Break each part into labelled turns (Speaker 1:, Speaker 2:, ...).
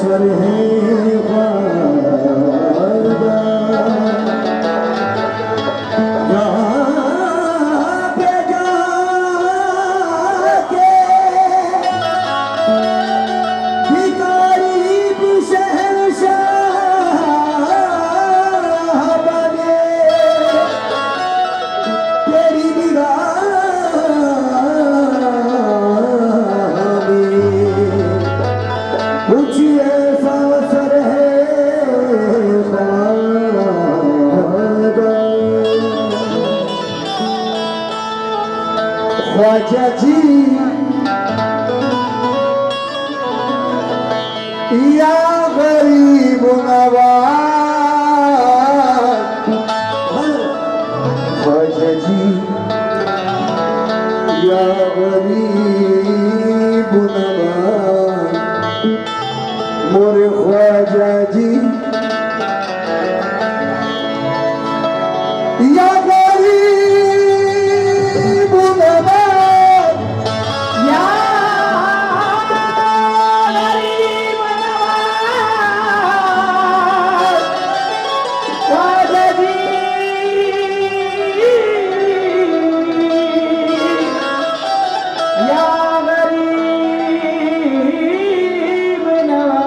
Speaker 1: अवसर है ख्वाजा जी या गरीब नवाज, ख्वाजा जी या गरीब नवाज, मोरे ख्वाजा जी या गरीब नवाज, या गरीब नवाज, ख्वाजा जी या गरीब नवाज,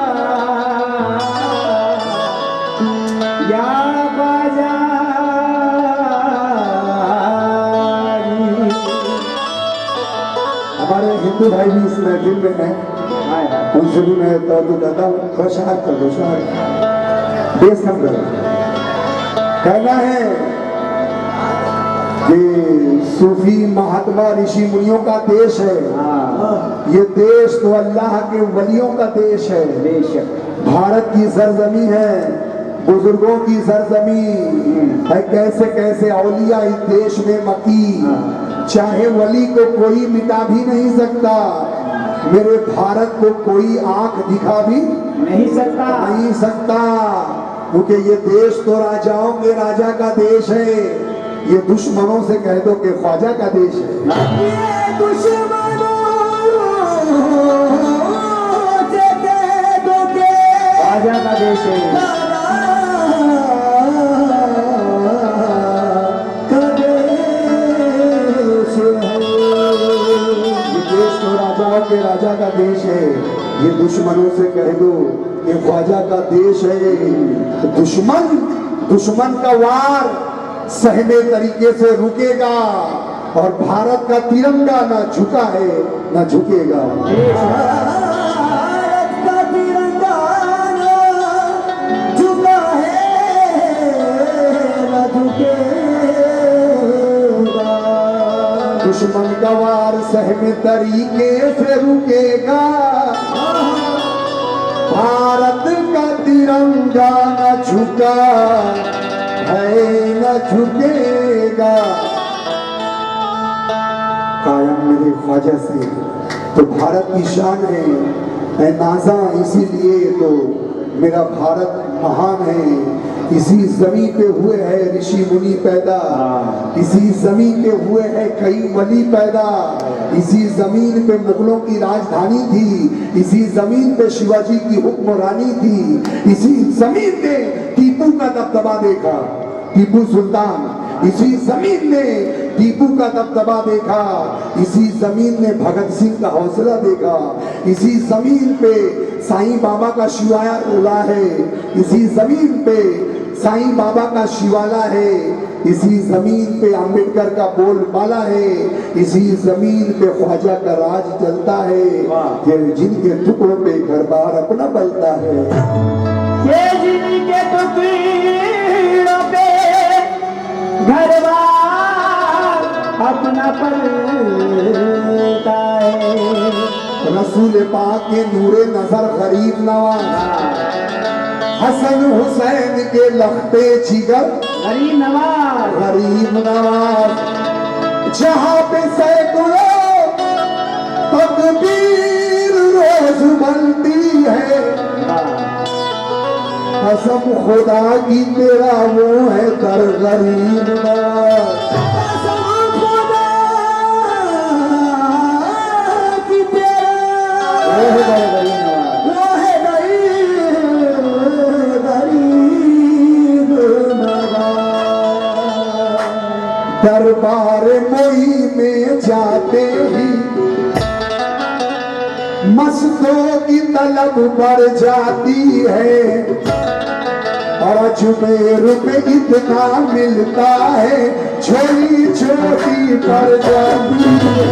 Speaker 1: या ख्वाजा हमारे हिंदू भाई भी इस महफिल में हैं, उनसे भी मैं तो कहता हूँ खुशहाल कर दो, बेस कम करो। कहना है कि सूफी महात्मा ऋषि मुनियों का देश है, ये देश तो अल्लाह के वलियों का देश है। भारत की सरजमी है, बुजुर्गों की सरजमी है, कैसे कैसे औलिया इस देश में मकी, चाहे वली को कोई मिटा भी नहीं सकता, मेरे भारत को कोई आंख दिखा भी नहीं सकता, क्योंकि ये देश तो राजाओं के राजा का देश है। ये दुश्मनों से कह दो कि ख्वाजा का देश है। ये दुश्मनों से कह दो कि ख्वाजा का देश है। के राजा का देश है, ये दुश्मनों से कह दो ये ख्वाजा का देश है। दुश्मन का वार सहमे तरीके से रुकेगा, और भारत का तिरंगा ना झुका है ना झुकेगा। भारत का तिरंगा ना झुका है ना झुकेगा, दुश्मन का वार सहमे तरीके से रुकेगा, भारत का तिरंगा न झुका है न झुकेगा। कायम मेरे ख्वाजा से तो भारत की शान है, नाजा इसीलिए तो मेरा भारत महान है। इसी जमीन पे हुए हैं ऋषि मुनि पैदा, इसी जमीन पे हुए हैं कई वली पैदा, इसी जमीन पे मुगलों की राजधानी थी, इसी जमीन पे शिवाजी की हुक्मरानी थी, इसी जमीन पे टीपू का दबदबा देखा, टीपू सुल्तान, इसी जमीन ने टीपू का दबदबा देखा, इसी जमीन ने भगत सिंह का हौसला देखा, इसी जमीन पे साईं बाबा का शिवाला रोला है, इसी जमीन पे साईं बाबा का शिवाला है, इसी जमीन पे अंबेडकर का बोलबाला है, इसी जमीन पे ख्वाजा का राज चलता है, ये जिनके टुकड़ों पे घर बार अपना बलता है, ये जिनके टुकड़ों पे घर बार अपना पलता है। रसूल पाक के नूरे नजर गरीब नवाज, हसन हुसैन के लखते जिगर गरीब नवाज, जहां पे सैकड़ों तकबीर रोज बनती है, कसम खुदा की तेरा वो है दर गरीब नवाज, कसम खुदा की तेरा वो है गरीब मस्तों की तलब बढ़ जाती है और अजमेर में इतना मिलता है, छोटी छोटी पड़ जाती है।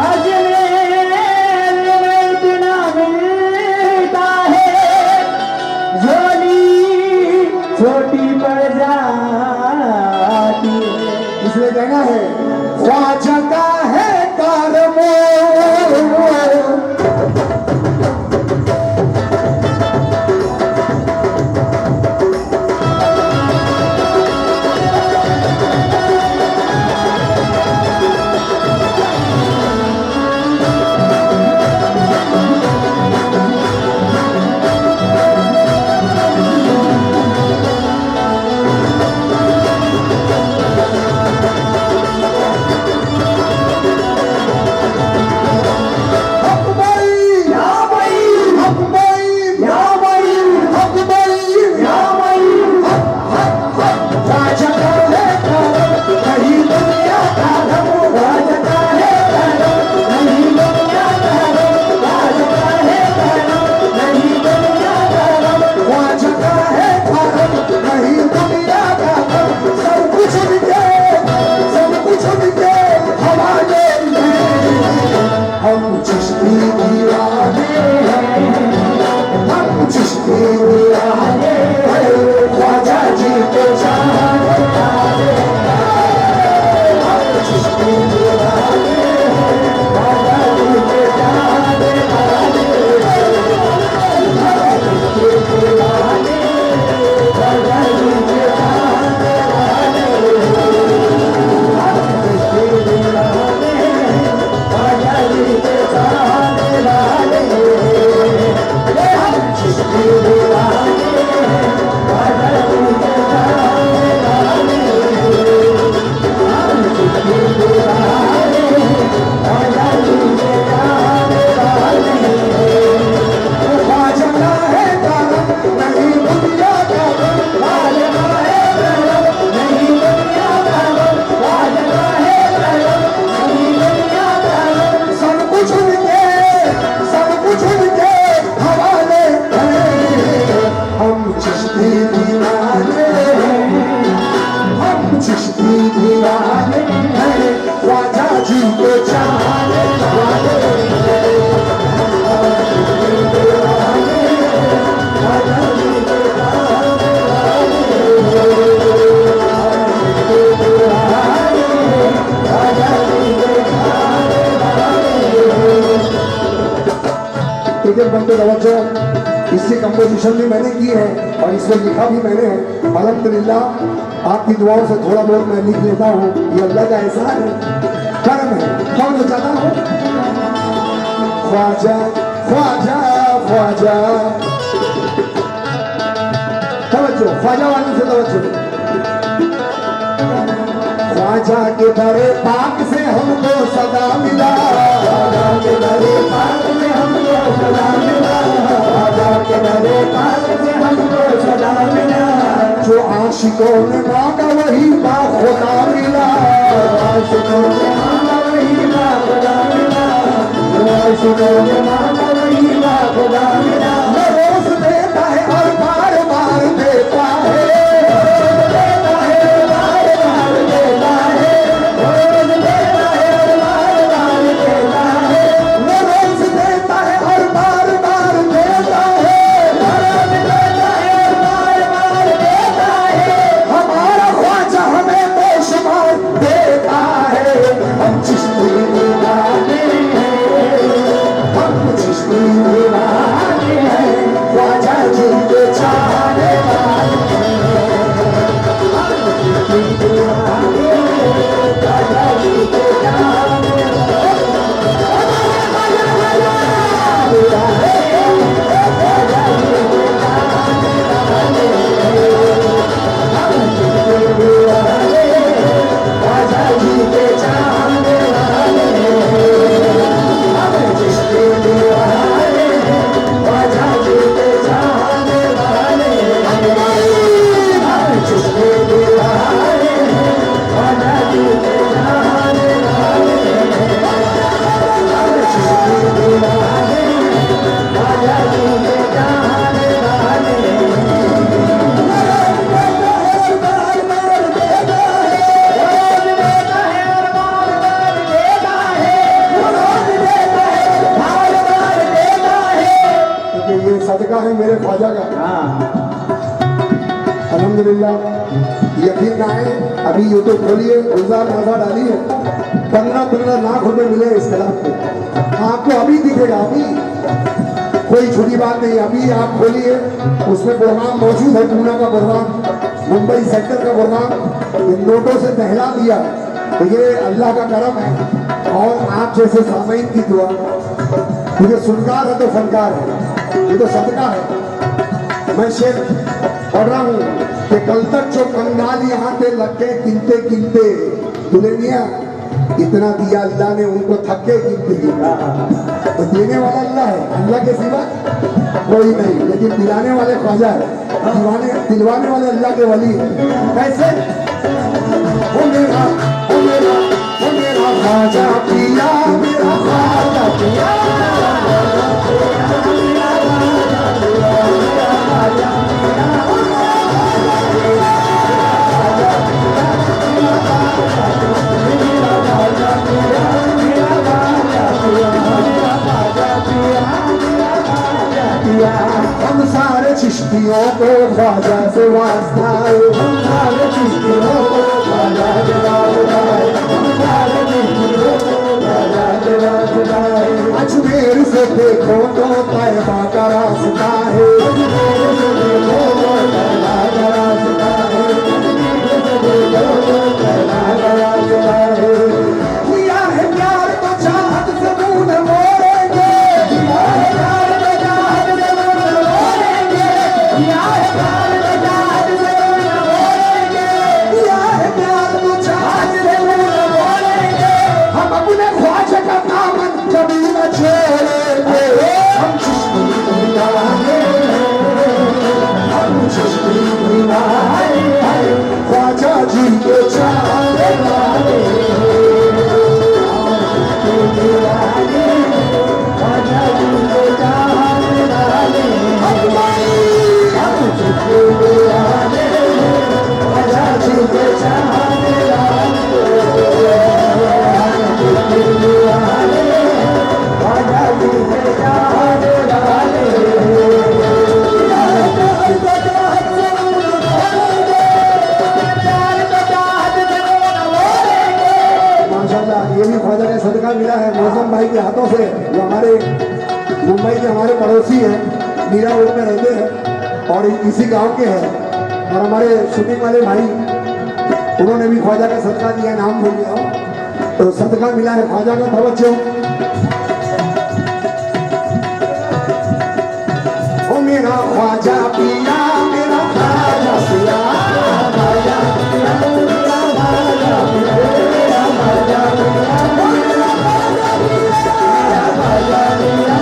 Speaker 2: अजमेर में इतना मिलता है, झोली छोटी पड़ जाती है।
Speaker 1: इसलिए कहना है ख्वाजा का है कारमो, इसकी कंपोजिशन भी मैंने की है और इसमें लिखा भी मैंने है। अल्हम्दुलिल्लाह आपकी दुआओं से थोड़ा बहुत मैं लिख लेता हूँ, ये अल्लाह का एहसान है, कर्म है। कौन बचाता हूँ? ख्वाजा ख्वाजा ख्वाजा, तवज्जो, ख्वाजा वाले से तवज्जो। ख्वाजा के दरे पाक से हमको सदा मिला, ख्वाजा के दरे पाक से हमको सदा मिला, ख्वाजा के दरे पाक से हमको सदा मिला। जो आशिकों ने मांगा वही खुदा मिला, आशिकों ने मांगा वही खुदा मिला, आशिकों ने मांगा वही खुदा मिला। रोज देता है और बार बार देता है, सदका है मेरे ख्वाजा का।
Speaker 2: हाँ
Speaker 1: अल्हम्दुलिल्लाह, यकीन ना आए, अभी यूट्यूब खोलिए, गुलजार नाजा डालिए, 15-15 लाख रुपए मिले इस कलाम पे, आपको अभी दिखेगा। अभी कोई छोटी बात नहीं, अभी आप खोलिए, उसमें प्रोग्राम मौजूद है, पूना का प्रोग्राम, मुंबई सेक्टर का प्रोग्राम, इन नोटों से दहला दिया। तो ये अल्लाह का करम है और आप जैसे सामीन की दुआ, क्योंकि सुनकार है तो फनकार है, ये तो सदका है। मैं शेर पढ़ रहा हूँ कि कल तक जो कंगाल यहाँ पे लगे गिनते गिनते दुल्हनिया, इतना दिया अल्लाह ने उनको थके गिनते गिनते। तो देने वाला अल्लाह है, अल्लाह के सिवा कोई नहीं, लेकिन दिलाने वाले ख्वाजा है, दिलवाने वाले अल्लाह के वली है। कैसे? ओ मेरा ख्वाजा पिया, मेरा ख्वाजा पिया, हम सारे चिश्तियों को ख्वाजा से वास्ता है, हम सारे चिश्तियों को ख्वाजा से वास्ता है, हम सारे चिश्तियों को ख्वाजा से वास्ता है। अजमेर से देखो तो तैबा का रास्ता है, अजमेर से देखो तो तैबा का रास्ता है, अजमेर से देखो तो तैबा का रास्ता है। किया है प्यार तो चाहत से मुंह न मोड़ेंगे, किया है प्यार तो चाहत से मुंह न मोड़ेंगे, किया है प्यार तो चाहत से मुंह न मोड़ेंगे, किया है प्यार तो चाहत से मुंह न मोड़ेंगे। हम अपने ख्वाजा का दामन कभी न छोड़ेंगे, हम चिश्ती दीवाने, हम चिश्ती दीवाने, ख्वाजा जी के चाहने वाले, दीवाने, ख्वाजा जी के चाहने वाले, हम चिश्ती दीवाने, ख्वाजा जी के चाहने वाले, चिश्ती दीवाने, ख्वाजा जी के चाहने वाले। माशाल्लाह, ये भी ख्वाजा का सदका मिला है मौसम भाई के हाथों से, जो हमारे मुंबई के हमारे पड़ोसी हैं, मीरा रोड में रहते हैं और इसी गांव के हैं, और हमारे शूटिंग वाले भाई, उन्होंने भी ख्वाजा का सदका दिया, नाम भूल गया हूं, तो सदका मिला है ख्वाजा का। तवज्जो, ओ मेरा ख्वाजा पिया, मेरा ख्वाजा पिया, ख्वाजा पिया, मेरा ख्वाजा पिया, मेरा ख्वाजा पिया, मेरा ख्वाजा पिया, मेरा ख्वाजा पिया,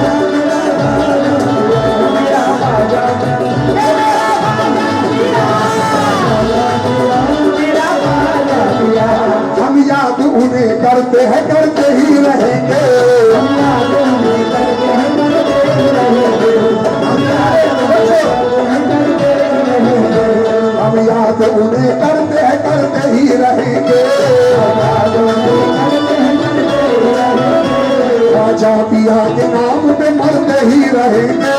Speaker 1: मेरा ख्वाजा पिया, मेरा ख्वाजा पिया। हम याद उन्हें करते हैं, करते ही रहेंगे, हम याद उन्हें करते हैं, करते ही रहेंगे, हम याद उन्हें करते हैं, करते ही रहेंगे, ख्वाजा पिया के नाम पे मरते ही रहेंगे,